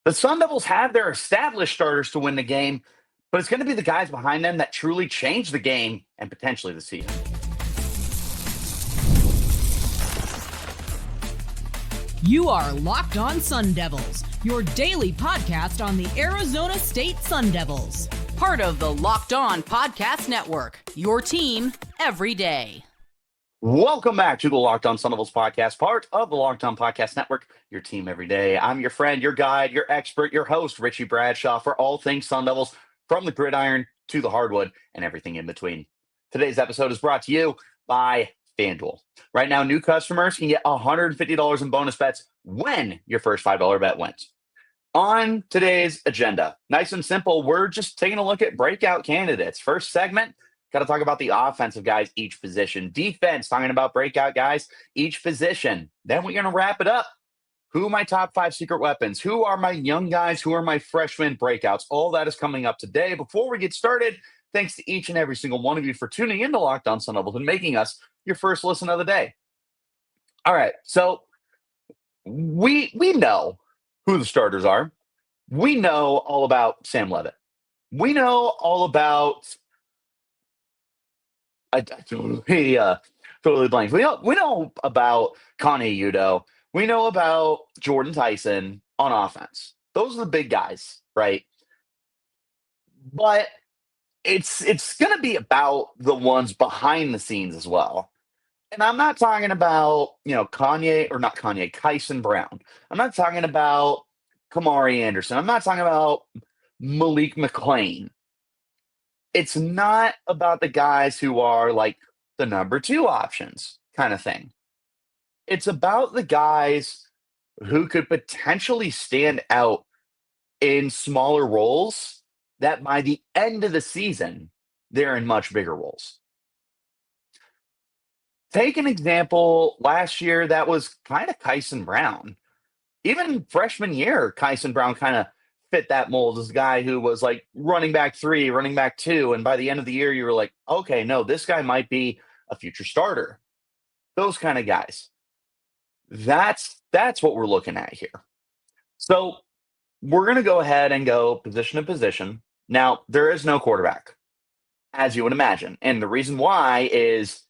The Sun Devils have their established starters to win the game, but it's going to be the guys behind them that truly change the game and potentially the season. You are Locked On Sun Devils, your daily podcast on the Arizona State Sun Devils. Part of the Locked On Podcast Network, your team every day. Welcome back to the Locked On Sun Devils podcast, part of the Locked On Podcast Network, your team every day. I'm your friend, your guide, your expert, your host, Richie Bradshaw, for all things Sun Devils, from the gridiron to the hardwood and everything in between. Today's episode is brought to you by FanDuel. Right now, new customers can get $150 in bonus bets when your first $5 bet wins. On today's agenda, nice and simple, we're just taking a look at breakout candidates. First segment, got to talk about the offensive guys, each position. Defense, talking about breakout guys, each position. Then we're going to wrap it up. Who are my top 5 secret weapons? Who are my young guys? Who are my freshmen breakouts? All that is coming up today. Before we get started, thanks to each and every single one of you for tuning into Locked On Sun Devils and making us your first listen of the day. All right, so we know who the starters are. We know all about Sam Levitt. We know all about I totally blanked. We know about Kanye Udo. We know about Jordan Tyson on offense. Those are the big guys, right? But it's going to be about the ones behind the scenes as well. And I'm not talking about, Kyson Brown. I'm not talking about Kamari Anderson. I'm not talking about Malik McClain. It's not about the guys who are like the number 2 options kind of thing. It's about the guys who could potentially stand out in smaller roles that by the end of the season, they're in much bigger roles. Take an example last year that was kind of Kyson Brown. Even freshman year, Kyson Brown kind of fit that mold as a guy who was like running back 3, running back 2. And by the end of the year, you were like, okay, no, this guy might be a future starter. Those kind of guys. That's what we're looking at here. So we're going to go ahead and go position to position. Now, there is no quarterback, as you would imagine. And the reason why is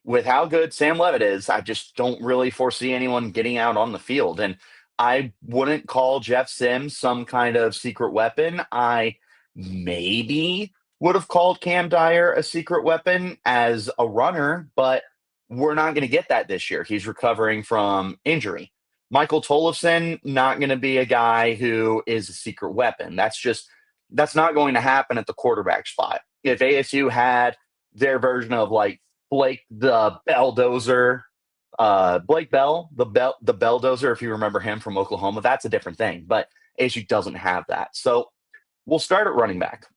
with how good Sam Levitt is, I just don't really foresee anyone getting out on the field. And I wouldn't call Jeff Sims some kind of secret weapon. I maybe would have called Cam Dyer a secret weapon as a runner, but we're not going to get that this year. He's recovering from injury. Michael Tollefson, not going to be a guy who is a secret weapon. That's not going to happen at the quarterback spot. If ASU had their version of like Blake the Belldozer, Blake Bell, the Belldozer, if you remember him from Oklahoma, that's a different thing. But ASU doesn't have that. So we'll start at running back.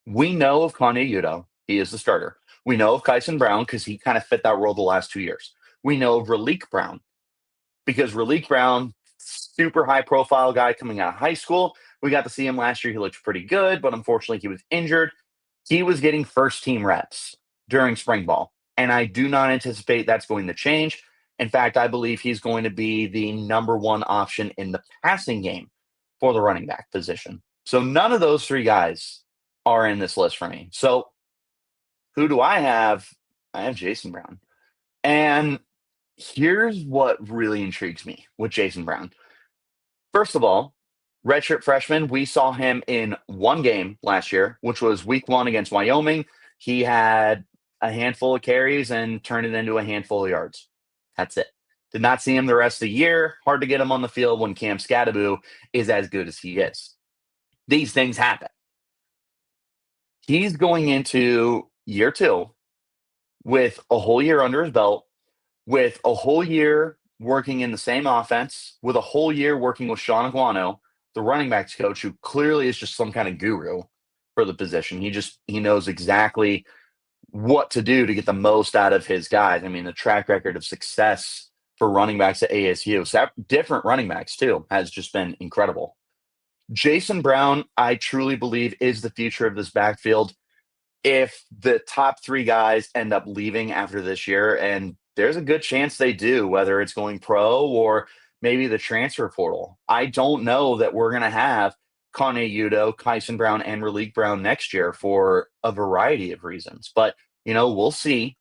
We know of Kanye Udo. He is the starter. We know of Kyson Brown because he kind of fit that role the last 2 years. We know of Raleek Brown because Raleek Brown, super high profile guy coming out of high school. We got to see him last year. He looked pretty good, but unfortunately he was injured. He was getting first team reps during spring ball. And I do not anticipate that's going to change. In fact, I believe he's going to be the number 1 option in the passing game for the running back position. So none of those 3 guys are in this list for me. So who do I have? I have Jason Brown. And here's what really intrigues me with Jason Brown. First of all, redshirt freshman, we saw him in 1 game last year, which was week 1 against Wyoming. He had a handful of carries and turned it into a handful of yards. That's it. Did not see him the rest of the year. Hard to get him on the field when Cam Scadaboo is as good as he is. These things happen. He's going into year 2 with a whole year under his belt, with a whole year working in the same offense, with a whole year working with Sean Aguano, the running backs coach, who clearly is just some kind of guru for the position. He knows exactly what to do to get the most out of his guys. I mean, the track record of success for running backs at ASU, different running backs too, has just been incredible. Jason Brown, I truly believe, is the future of this backfield. If the top 3 guys end up leaving after this year, and there's a good chance they do, whether it's going pro or maybe the transfer portal. I don't know that we're going to have Kane Udo, Kyson Brown, and Raleek Brown next year for a variety of reasons. But, we'll see.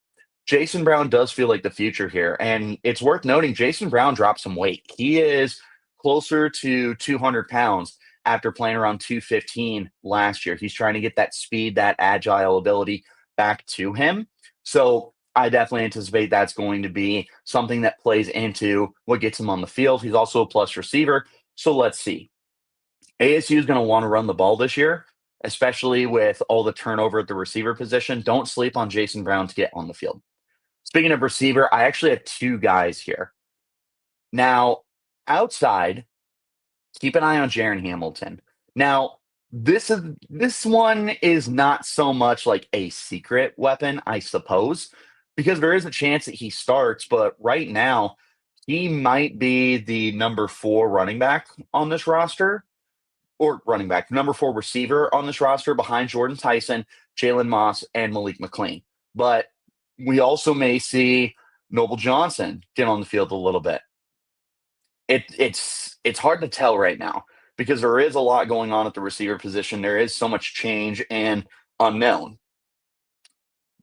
Jason Brown does feel like the future here. And it's worth noting Jason Brown dropped some weight. He is closer to 200 pounds after playing around 215 last year. He's trying to get that speed, that agile ability back to him. So I definitely anticipate that's going to be something that plays into what gets him on the field. He's also a plus receiver. So let's see. ASU is going to want to run the ball this year, especially with all the turnover at the receiver position. Don't sleep on Jason Brown to get on the field. Speaking of receiver, I actually have two guys here. Now, outside, keep an eye on Jaren Hamilton. Now, this one is not so much like a secret weapon, I suppose, because there is a chance that he starts, but right now, he might be the number 4 running back on this roster, or number 4 receiver on this roster behind Jordan Tyson, Jalen Moss, and Malik McLean. But we also may see Noble Johnson get on the field a little bit. It's hard to tell right now because there is a lot going on at the receiver position. There is so much change and unknown.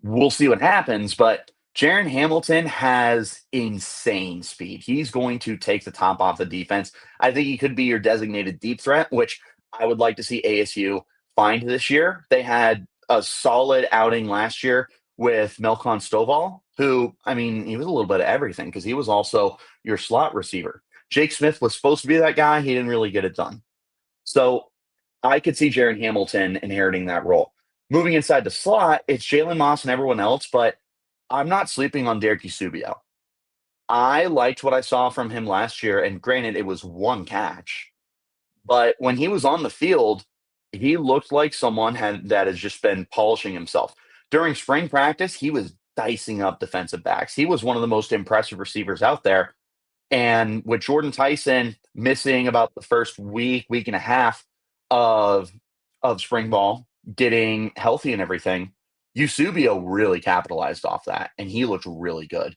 We'll see what happens, but Jaren Hamilton has insane speed. He's going to take the top off the defense. I think he could be your designated deep threat, which I would like to see ASU find this year. They had a solid outing last year with Melkon Stovall, who, he was a little bit of everything because he was also your slot receiver. Jake Smith was supposed to be that guy. He didn't really get it done. So I could see Jaren Hamilton inheriting that role. Moving inside the slot, it's Jalen Moss and everyone else, but I'm not sleeping on Derek Eusebio. I liked what I saw from him last year, and granted, it was one catch. But when he was on the field, he looked like someone that has just been polishing himself. During spring practice, he was dicing up defensive backs. He was one of the most impressive receivers out there. And with Jordan Tyson missing about the first week and a half of spring ball, getting healthy and everything, Eusebio really capitalized off that, and he looked really good.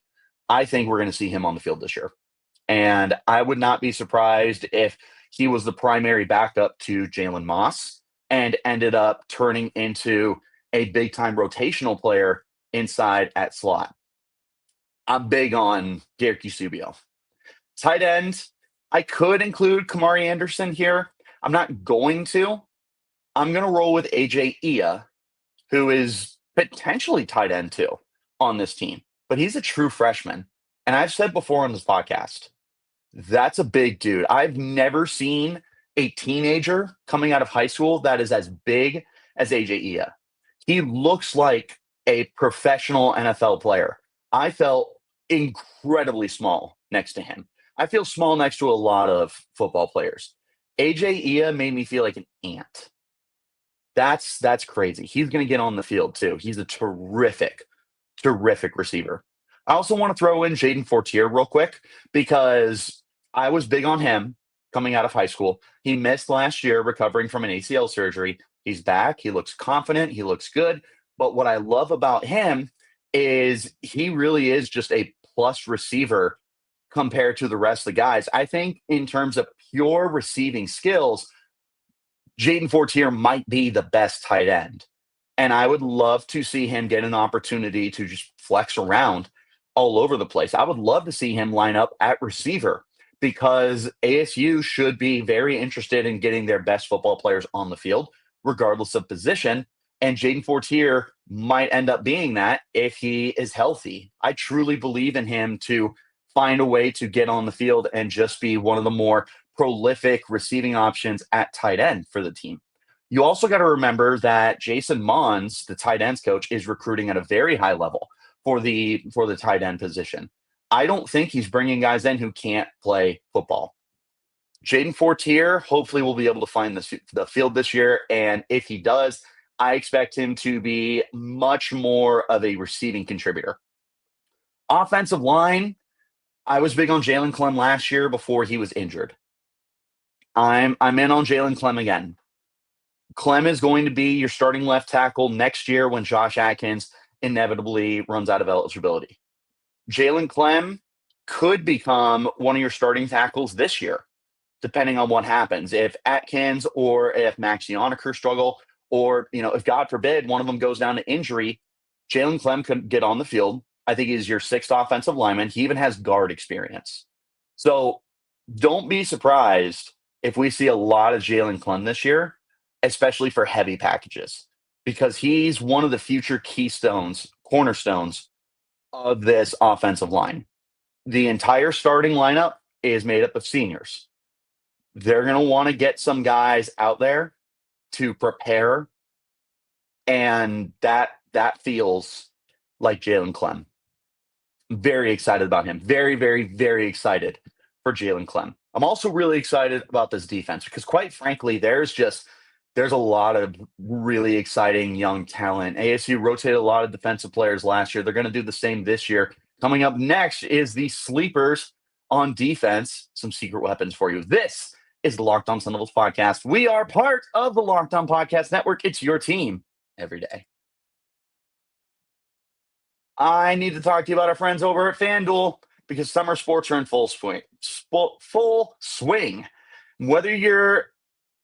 I think we're going to see him on the field this year. And I would not be surprised if he was the primary backup to Jalen Moss and ended up turning into a big-time rotational player inside at slot. I'm big on Derek Eusebio. Tight end, I could include Kamari Anderson here. I'm not going to. I'm going to roll with AJ Ia, who is potentially tight end too on this team. But he's a true freshman. And I've said before on this podcast, that's a big dude. I've never seen a teenager coming out of high school that is as big as AJ Ia. He looks like a professional NFL player. I felt incredibly small next to him. I feel small next to a lot of football players. AJ Ia made me feel like an ant. That's crazy. He's going to get on the field too. He's a terrific receiver. I also want to throw in Jaden Fortier real quick because I was big on him coming out of high school. He missed last year recovering from an ACL surgery. He's back. He looks confident. He looks good. But what I love about him is he really is just a plus receiver compared to the rest of the guys. I think in terms of pure receiving skills, Jaden Fortier might be the best tight end. And I would love to see him get an opportunity to just flex around all over the place. I would love to see him line up at receiver because ASU should be very interested in getting their best football players on the field, regardless of position. And Jaden Fortier might end up being that if he is healthy. I truly believe in him to find a way to get on the field and just be one of the more prolific receiving options at tight end for the team. You also got to remember that Jason Mons, the tight ends coach, is recruiting at a very high level for the tight end position. I don't think he's bringing guys in who can't play football. Jaden Fortier hopefully will be able to find the field this year, and if he does, I expect him to be much more of a receiving contributor. Offensive line, I was big on Jalen Klemm last year before he was injured. I'm in on Jalen Klemm again. Klemm is going to be your starting left tackle next year when Josh Atkins inevitably runs out of eligibility. Jalen Klemm could become one of your starting tackles this year, depending on what happens. If Atkins or if Max Yoniker struggle, or, if God forbid one of them goes down to injury, Jalen Klemm could get on the field. I think he's your sixth offensive lineman. He even has guard experience. So don't be surprised if we see a lot of Jalen Klemm this year, especially for heavy packages, because he's one of the future cornerstones of this offensive line. The entire starting lineup is made up of seniors. They're going to want to get some guys out there to prepare, and that feels like Jalen Klemm. Very excited about him. Very, very, very excited for Jalen Klemm. I'm also really excited about this defense because, quite frankly, there's a lot of really exciting young talent. ASU rotated a lot of defensive players last year. They're going to do the same this year. Coming up next is the sleepers on defense. Some secret weapons for you. This is the Locked On Sun Devils podcast. We are part of the Locked On Podcast Network. It's your team every day. I need to talk to you about our friends over at FanDuel because summer sports are in full swing. Whether you're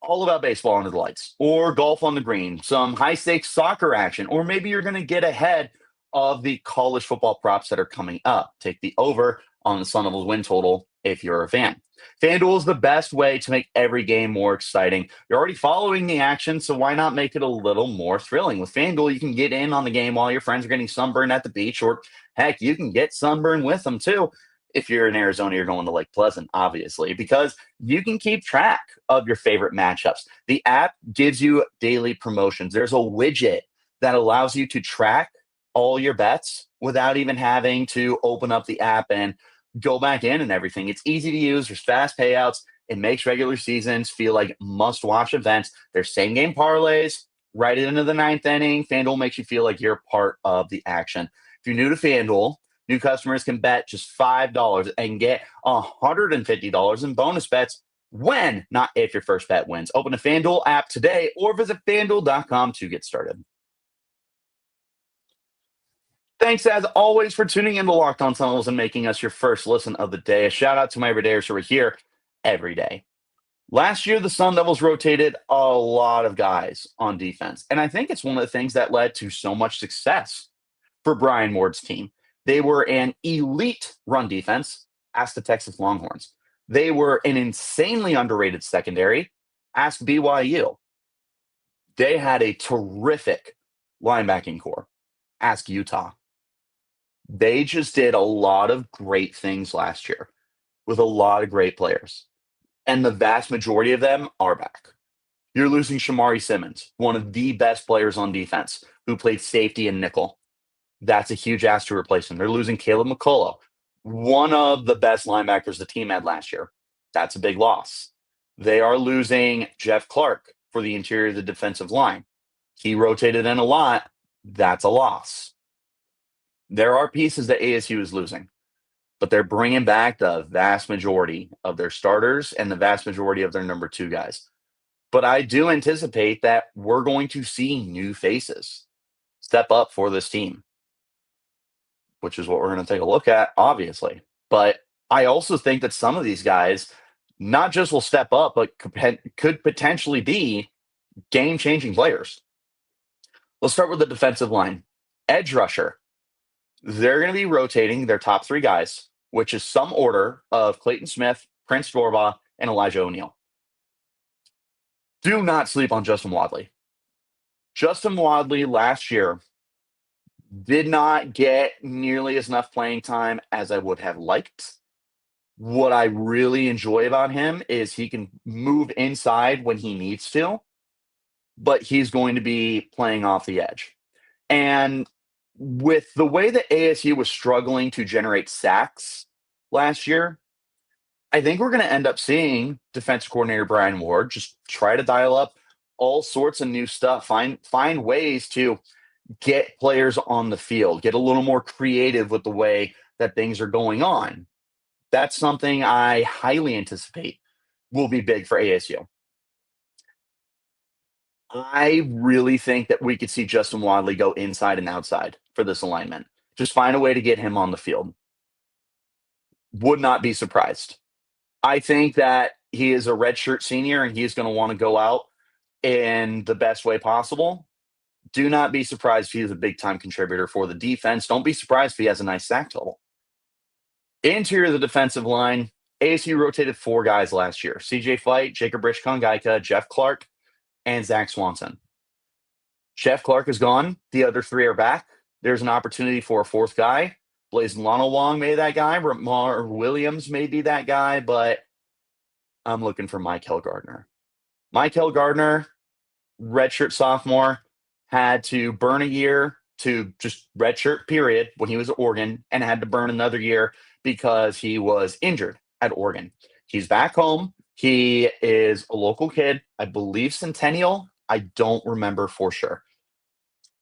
all about baseball under the lights or golf on the green, some high-stakes soccer action, or maybe you're going to get ahead of the college football props that are coming up. Take the over on the Sun Devils win total if you're a fan. FanDuel is the best way to make every game more exciting. You're already following the action, so why not make it a little more thrilling? With FanDuel, you can get in on the game while your friends are getting sunburned at the beach, or heck, you can get sunburned with them too. If you're in Arizona, you're going to Lake Pleasant, obviously, because you can keep track of your favorite matchups. The app gives you daily promotions. There's a widget that allows you to track all your bets without even having to open up the app and go back in and everything. It's easy to use. There's fast payouts. It makes regular seasons feel like must-watch events. There's same-game parlays right into the ninth inning. FanDuel makes you feel like you're part of the action. If you're new to FanDuel, new customers can bet just $5 and get $150 in bonus bets when, not if, your first bet wins. Open the FanDuel app today or visit FanDuel.com to get started. Thanks, as always, for tuning in to Locked On Sun Devils and making us your first listen of the day. A shout-out to my everydayers who are here every day. Last year, the Sun Devils rotated a lot of guys on defense, and I think it's one of the things that led to so much success for Brian Ward's team. They were an elite run defense. Ask the Texas Longhorns. They were an insanely underrated secondary. Ask BYU. They had a terrific linebacking core. Ask Utah. They just did a lot of great things last year with a lot of great players. And the vast majority of them are back. You're losing Shamari Simmons, one of the best players on defense, who played safety and nickel. That's a huge ask to replace him. They're losing Caleb McCullough, one of the best linebackers the team had last year. That's a big loss. They are losing Jeff Clark for the interior of the defensive line. He rotated in a lot. That's a loss. There are pieces that ASU is losing, but they're bringing back the vast majority of their starters and the vast majority of their number two guys. But I do anticipate that we're going to see new faces step up for this team, which is what we're going to take a look at, obviously. But I also think that some of these guys not just will step up, but could potentially be game-changing players. Let's start with the defensive line. Edge rusher. They're going to be rotating their top three guys, which is some order of Clayton Smith, Prince Dorbaugh, and Elijah O'Neal. Do not sleep on Justin Wodtly. Justin Wodtly last year did not get nearly as enough playing time as I would have liked. What I really enjoy about him is he can move inside when he needs to, but he's going to be playing off the edge. And with the way that ASU was struggling to generate sacks last year, I think we're going to end up seeing defensive coordinator Brian Ward just try to dial up all sorts of new stuff, find ways to get players on the field, get a little more creative with the way that things are going on. That's something I highly anticipate will be big for ASU. I really think that we could see Justin Wodtly go inside and outside for this alignment. Just find a way to get him on the field. Would not be surprised. I think that he is a redshirt senior and he's going to want to go out in the best way possible. Do not be surprised if he is a big-time contributor for the defense. Don't be surprised if he has a nice sack total. Interior of the defensive line, ASU rotated 4 guys last year. CJ Fight, Jacob Rich-Kongaika, Jeff Clark, and Zach Swanson. Jeff Clark is gone. The other 3 are back. There's an opportunity for a 4th guy. Blazin Lonowong may be that guy. Ramar Williams may be that guy, but I'm looking for My'Keil Gardner. My'Keil Gardner, redshirt sophomore, had to burn a year to just redshirt period when he was at Oregon and had to burn another year because he was injured at Oregon. He's back home. He is a local kid, I believe Centennial. I don't remember for sure.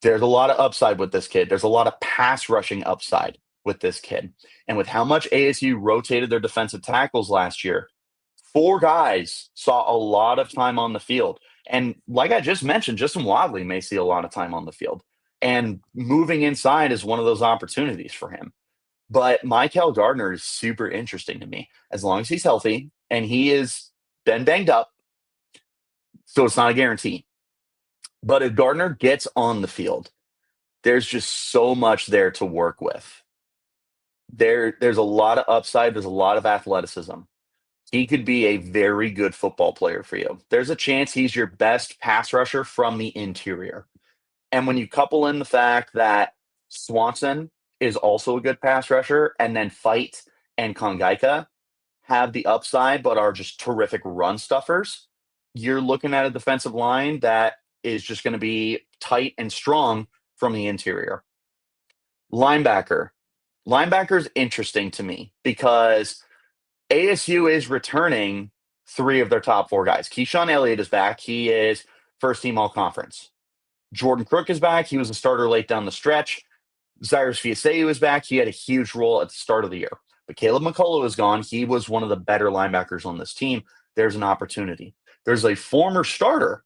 There's a lot of upside with this kid. There's a lot of pass rushing upside with this kid. And with how much ASU rotated their defensive tackles last year, 4 guys saw a lot of time on the field. And like I just mentioned, Justin Wodtly may see a lot of time on the field. And moving inside is one of those opportunities for him. But My'Keil Gardner is super interesting to me. As long as he's healthy, and he has been banged up, so it's not a guarantee. But if Gardner gets on the field, there's just so much there to work with. There's a lot of upside. There's a lot of athleticism. He could be a very good football player for you. There's a chance he's your best pass rusher from the interior. And when you couple in the fact that Swanson is also a good pass rusher, and then Fight and Kongaika have the upside but are just terrific run stuffers, you're looking at a defensive line that is just going to be tight and strong from the interior. Linebacker. Linebacker's interesting to me because ASU is returning 3 of their top 4 guys. Keyshawn Elliott is back. He is first team all-conference. Jordan Crook is back. He was a starter late down the stretch. Cyrus Fiaseu is back. He had a huge role at the start of the year. But Caleb McCullough is gone. He was one of the better linebackers on this team. There's an opportunity. There's a former starter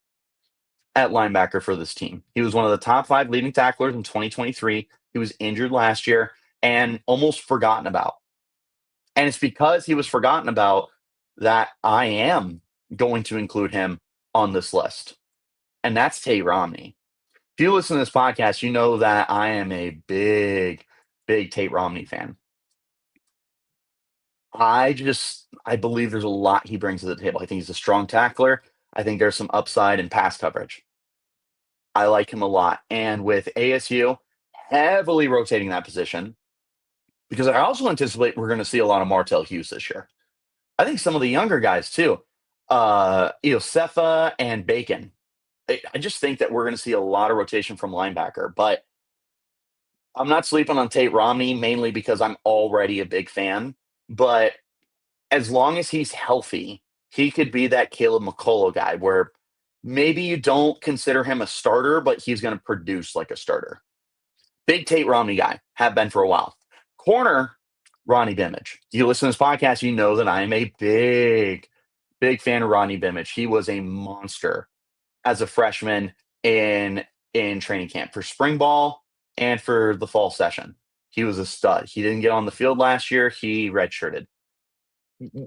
at linebacker for this team. He was one of the top 5 leading tacklers in 2023. He was injured last year and almost forgotten about. And it's because he was forgotten about that I am going to include him on this list. And that's Tate Romney. If you listen to this podcast, you know that I am a big Tate Romney fan. I believe there's a lot he brings to the table. I think he's a strong tackler. I think there's some upside in pass coverage. I like him a lot. And with ASU heavily rotating that position, because I also anticipate we're going to see a lot of Martell Hughes this year. I think some of the younger guys too, Iosefa and Bacon. I just think that we're going to see a lot of rotation from linebacker. But I'm not sleeping on Tate Romney, mainly because I'm already a big fan. But as long as he's healthy, he could be that Caleb McCullough guy where maybe you don't consider him a starter, but he's going to produce like a starter. Big Tate Romney guy, have been for a while. Corner, Rodney Bimage. You listen to this podcast, you know that I am a big fan of Rodney Bimage. He was a monster as a freshman in training camp for spring ball and for the fall session. He was a stud. He didn't get on the field last year. He redshirted.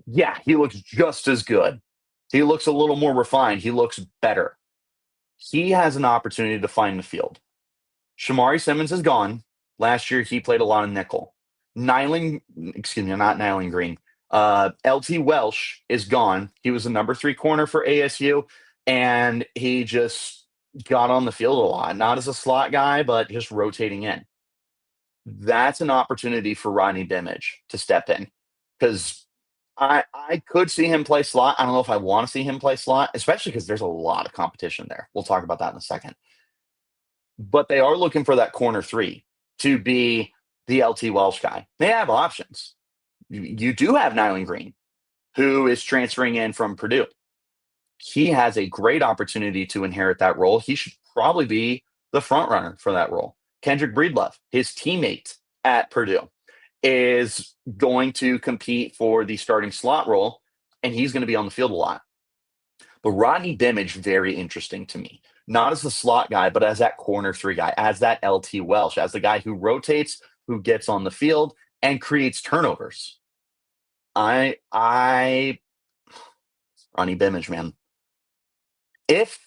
Yeah, he looks just as good. He looks a little more refined. He looks better. He has an opportunity to find the field. Shamari Simmons is gone. Last year, he played a lot of nickel. Not Nyland Green. LT Welsh is gone. He was the number 3 corner for ASU, and he just got on the field a lot. Not as a slot guy, but just rotating in. That's an opportunity for Rodney Bimage to step in, because I could see him play slot. I don't know if I want to see him play slot, especially because there's a lot of competition there. We'll talk about that in a second. But they are looking for that corner 3 to be the LT Welsh guy. They have options. You do have Nyland Green, who is transferring in from Purdue. He has a great opportunity to inherit that role. He should probably be the front runner for that role. Kendrick Breedlove, his teammate at Purdue, is going to compete for the starting slot role, and he's going to be on the field a lot. But Rodney Bimage, very interesting to me. Not as the slot guy, but as that corner 3 guy, as that LT Welsh, as the guy who rotates, who gets on the field, and creates turnovers. Rodney Bimage, man. If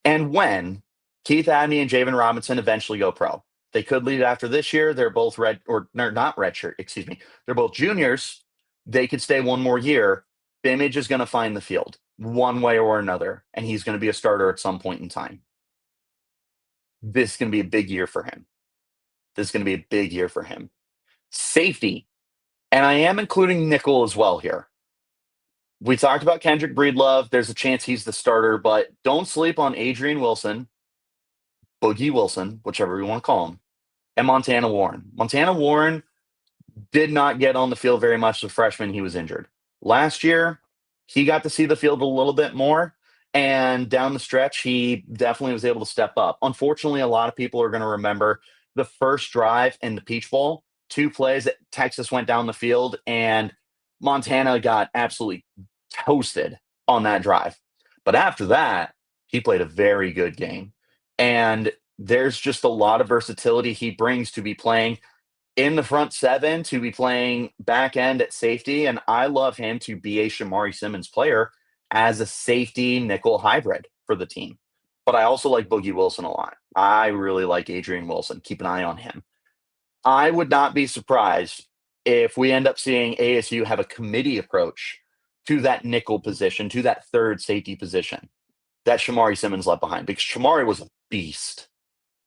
and when Keith Abney and Jaren Robinson eventually go pro, they could leave after this year. They're both not redshirt, excuse me. They're both juniors. They could stay one more year. Bimage is going to find the field one way or another, and he's going to be a starter at some point in time. This is going to be a big year for him. Safety, and I am including nickel as well here. We talked about Kendrick Breedlove. There's a chance he's the starter, but don't sleep on Adrian Wilson, Boogie Wilson, whichever you want to call him, and Montana Warren. Montana Warren did not get on the field very much as a freshman. He was injured. Last year, he got to see the field a little bit more, and down the stretch, he definitely was able to step up. Unfortunately, a lot of people are going to remember the first drive in the Peach Bowl, 2 plays that Texas went down the field, and Montana got absolutely toasted on that drive. But after that, he played a very good game. And there's just a lot of versatility he brings to be playing in the front 7, to be playing back end at safety. And I love him to be a Shamari Simmons player as a safety nickel hybrid for the team. But I also like Boogie Wilson a lot. I really like Adrian Wilson. Keep an eye on him. I would not be surprised if we end up seeing ASU have a committee approach to that nickel position, to that third safety position that Shamari Simmons left behind, because Shamari was a beast.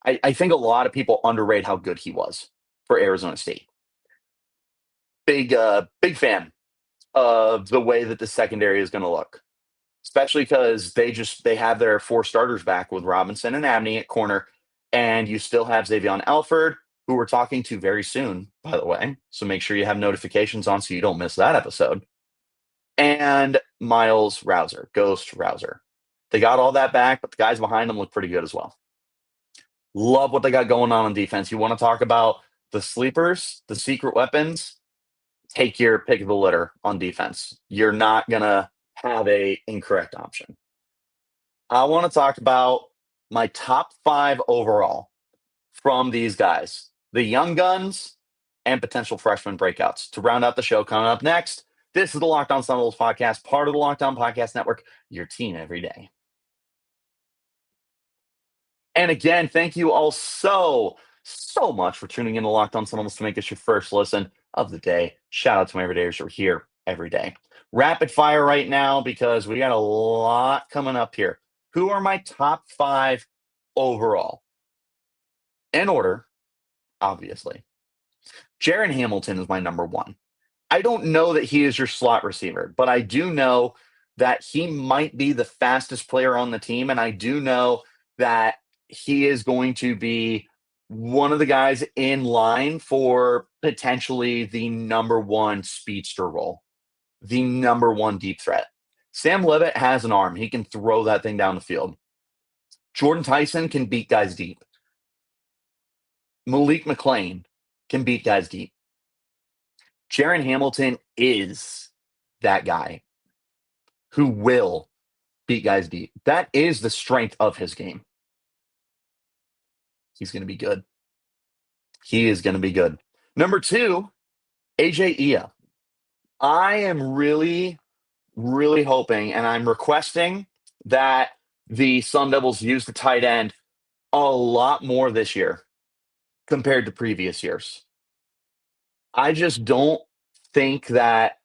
I think a lot of people underrate how good he was for Arizona State. Big fan of the way that the secondary is going to look, especially because they have their 4 starters back with Robinson and Abney at corner, and you still have Xavion Alford, who we're talking to very soon, by the way. So make sure you have notifications on so you don't miss that episode. And Miles Rouser, Ghost Rouser. They got all that back, but the guys behind them look pretty good as well. Love what they got going on defense. You want to talk about the sleepers, the secret weapons? Take your pick of the litter on defense. You're not going to have a incorrect option. I want to talk about my top 5 overall from these guys, the young guns and potential freshman breakouts. To round out the show, coming up next, this is the Locked On Sun Devils podcast, part of the Locked On Podcast Network, your team every day. And again, thank you all so much for tuning in to Locked On Sun Devils to make this your first listen of the day. Shout out to my everydayers who are here every day. Rapid fire right now, because we got a lot coming up here. Who are my top 5 overall? In order, obviously. Jaren Hamilton is my number 1. I don't know that he is your slot receiver, but I do know that he might be the fastest player on the team, and I do know that he is going to be one of the guys in line for potentially the number 1 speedster role, the number 1 deep threat. Sam Levitt has an arm. He can throw that thing down the field. Jordan Tyson can beat guys deep. Malik McClain can beat guys deep. Jaren Hamilton is that guy who will beat guys deep. That is the strength of his game. He's going to be good. He is going to be good. Number 2, AJ Ia. I am really hoping, and I'm requesting that the Sun Devils use the tight end a lot more this year compared to previous years. I just don't think that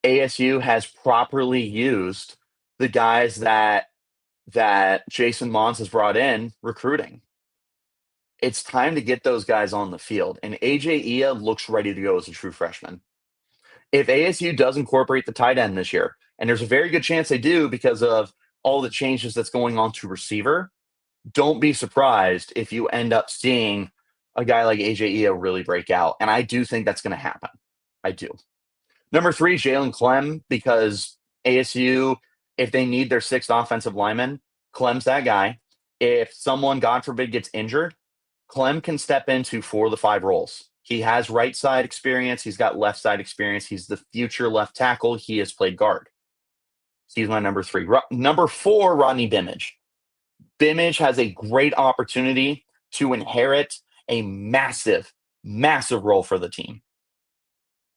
ASU has properly used the guys that Jason Mons has brought in recruiting. It's time to get those guys on the field. And AJ Ia looks ready to go as a true freshman. If ASU does incorporate the tight end this year, and there's a very good chance they do because of all the changes that's going on to receiver, don't be surprised if you end up seeing a guy like AJ Ia really break out. And I do think that's going to happen. I do. Number 3, Jalen Klemm, because ASU, if they need their 6th offensive lineman, Klemm's that guy. If someone, God forbid, gets injured, Klemm can step into 4 of the 5 roles. He has right side experience. He's got left side experience. He's the future left tackle. He has played guard. He's my number 3. Number 4, Rodney Bimage. Bimage has a great opportunity to inherit a massive role for the team.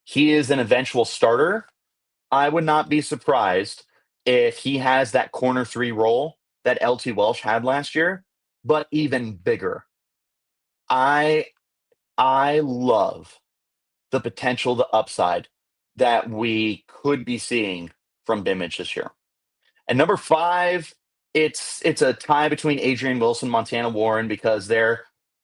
He is an eventual starter. I would not be surprised if he has that corner 3 role that LT Welsh had last year, but even bigger. I I love the potential, the upside that we could be seeing from Bimage this year. And number 5, it's a tie between Adrian Wilson, Montana Warren, because they're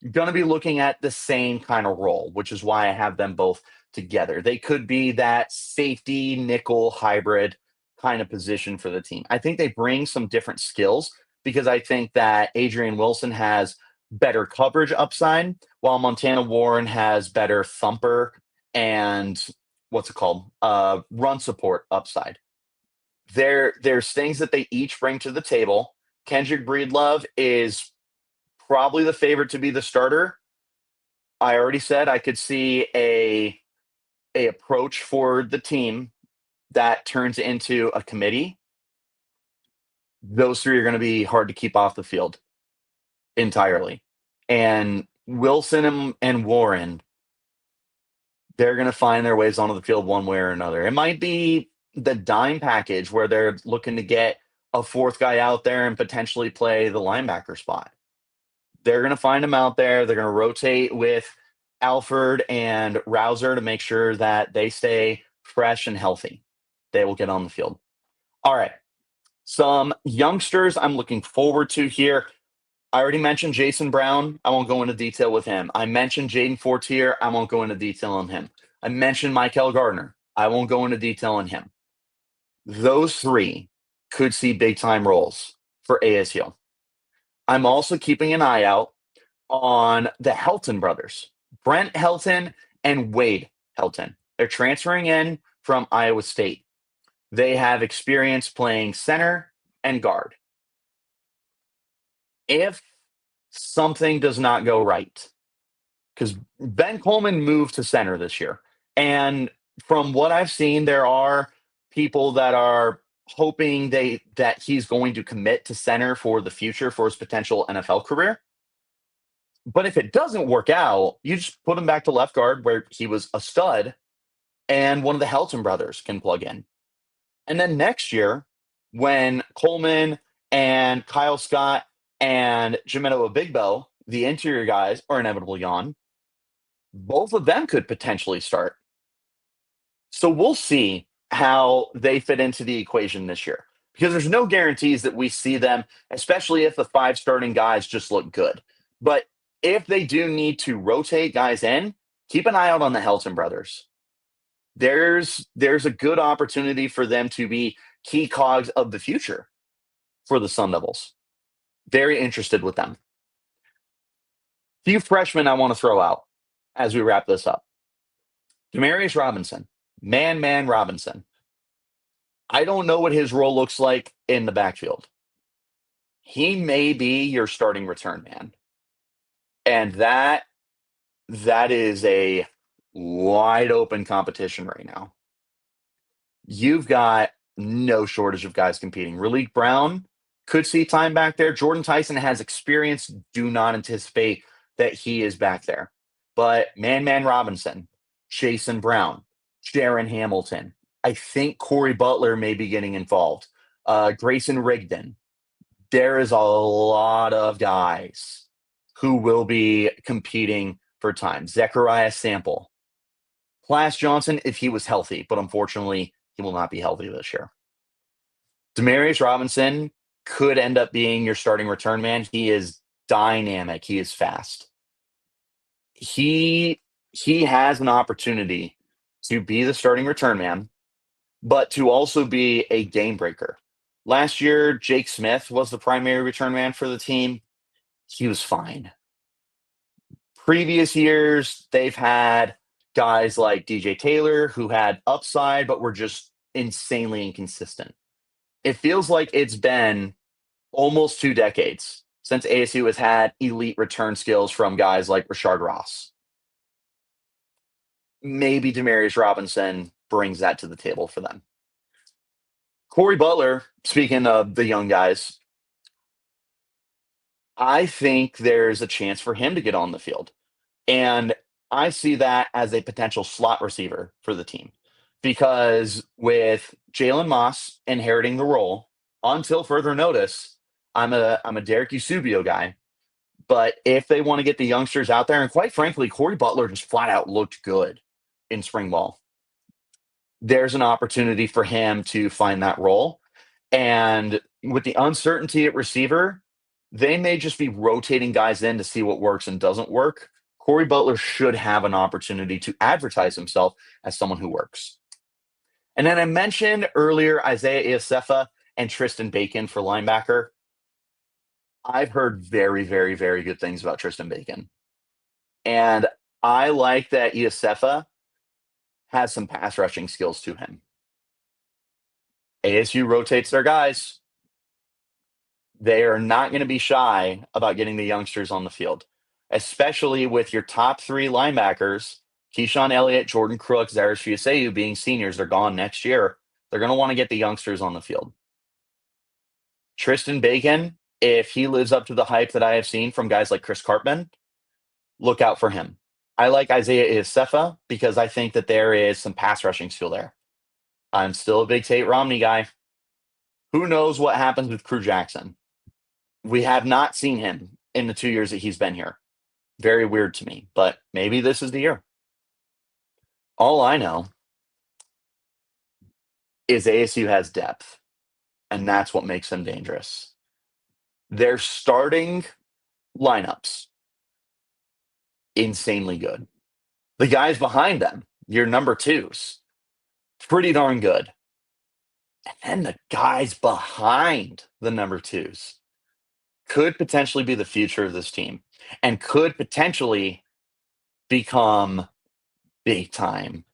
going to be looking at the same kind of role, which is why I have them both together. They could be that safety nickel hybrid kind of position for the team. I think they bring some different skills because I think that Adrian Wilson has better coverage upside, while Montana Warren has better thumper and what's it called? Run support upside. There's things that they each bring to the table. Kendrick Breedlove is probably the favorite to be the starter. I already said I could see a approach for the team that turns into a committee. Those 3 are going to be hard to keep off the field entirely. And Wilson and Warren, they're going to find their ways onto the field one way or another. It might be the dime package where they're looking to get a 4th guy out there and potentially play the linebacker spot. They're going to find him out there. They're going to rotate with Alford and Rouser to make sure that they stay fresh and healthy. They will get on the field. All right. Some youngsters I'm looking forward to here. I already mentioned Jason Brown. I won't go into detail with him. I mentioned Jaden Fortier. I won't go into detail on him. I mentioned My'Keil Gardner. I won't go into detail on him. Those 3 could see big-time roles for ASU. I'm also keeping an eye out on the Helton brothers, Brent Helton and Wade Helton. They're transferring in from Iowa State. They have experience playing center and guard. If something does not go right, because Ben Coleman moved to center this year, and from what I've seen, there are people that are hoping that he's going to commit to center for the future for his potential NFL career. But if it doesn't work out, you just put him back to left guard where he was a stud, and one of the Helton brothers can plug in. And then next year, when Coleman and Kyle Scott and Jimeno Abigbo, the interior guys, are inevitable yawn, both of them could potentially start. So we'll see how they fit into the equation this year, because there's no guarantees that we see them, especially if the 5 starting guys just look good. But if they do need to rotate guys in, keep an eye out on the Helton brothers. There's a good opportunity for them to be key cogs of the future for the Sun Devils. Very interested with them. Few freshmen I want to throw out as we wrap this up. Demarius Robinson. Man Robinson. I don't know what his role looks like in the backfield. He may be your starting return man. And that is a wide open competition right now. You've got no shortage of guys competing. Raleek Brown could see time back there. Jordan Tyson has experience. Do not anticipate that he is back there. But Man Robinson, Jason Brown, Jaren Hamilton. I think Corey Butler may be getting involved. Grayson Rigdon. There is a lot of guys who will be competing for time. Zechariah Sample. Class Johnson, if he was healthy, but unfortunately, he will not be healthy this year. Demarius Robinson could end up being your starting return man. He is dynamic. He is fast. He has an opportunity to be the starting return man, but to also be a game breaker. Last year, Jake Smith was the primary return man for the team. He was fine. Previous years, they've had guys like DJ Taylor who had upside, but were just insanely inconsistent. It feels like it's been almost 2 decades since ASU has had elite return skills from guys like Rashard Ross. Maybe Demarius Robinson brings that to the table for them. Corey Butler, speaking of the young guys, I think there's a chance for him to get on the field. And I see that as a potential slot receiver for the team because with Jalen Moss inheriting the role until further notice, I'm a Derek Eusebio guy. But if they want to get the youngsters out there, and quite frankly, Corey Butler just flat out looked good in spring ball. There's an opportunity for him to find that role. And with the uncertainty at receiver, they may just be rotating guys in to see what works and doesn't work. Corey Butler should have an opportunity to advertise himself as someone who works. And then I mentioned earlier Isaiah Iosefa and Tristan Bacon for linebacker. I've heard very, very, very good things about Tristan Bacon. And I like that Iosefa has some pass rushing skills to him. ASU rotates their guys. They are not going to be shy about getting the youngsters on the field, especially with your top 3 linebackers, Keyshawn Elliott, Jordan Crooks, Zaris Fiaseu being seniors. They're gone next year. They're going to want to get the youngsters on the field. Tristan Bacon, if he lives up to the hype that I have seen from guys like Chris Cartman, look out for him. I like Isaiah Iosefa because I think that there is some pass rushing skill there. I'm still a big Tate Romney guy. Who knows what happens with Crew Jackson? We have not seen him in the 2 years that he's been here. Very weird to me, but maybe this is the year. All I know is ASU has depth, and that's what makes them dangerous. Their starting lineups, insanely good. The guys behind them, your number 2s, pretty darn good. And then the guys behind the number 2s could potentially be the future of this team and could potentially become big time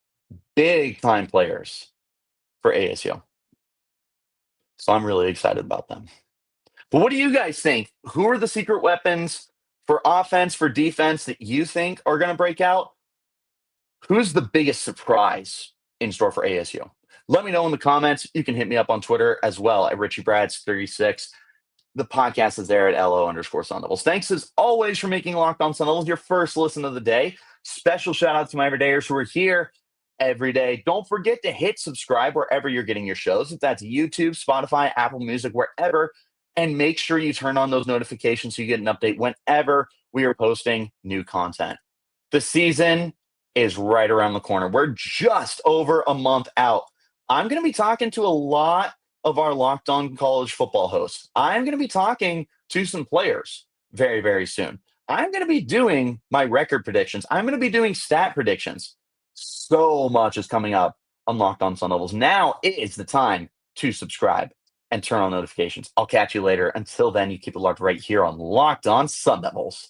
players for ASU. So I'm really excited about them. But what do you guys think? Who are the secret weapons for offense, for defense that you think are going to break out? Who's the biggest surprise in store for ASU? Let me know in the comments. You can hit me up on Twitter as well at Richie Brads36. The podcast is there at LO_Sun Devils. Thanks as always for making Locked On Sun Devils your first listen of the day. Special shout out to my everydayers who are here every day. Don't forget to hit subscribe wherever you're getting your shows. If that's YouTube, Spotify, Apple Music, wherever. And make sure you turn on those notifications so you get an update whenever we are posting new content. The season is right around the corner. We're just over a month out. I'm going to be talking to a lot of our Locked On College football hosts. I'm going to be talking to some players very, very soon. I'm going to be doing my record predictions. I'm going to be doing stat predictions. So much is coming up on Locked On Sun Devils. Now is the time to subscribe and turn on notifications. I'll catch you later. Until then, you keep it locked right here on Locked On Sun Devils.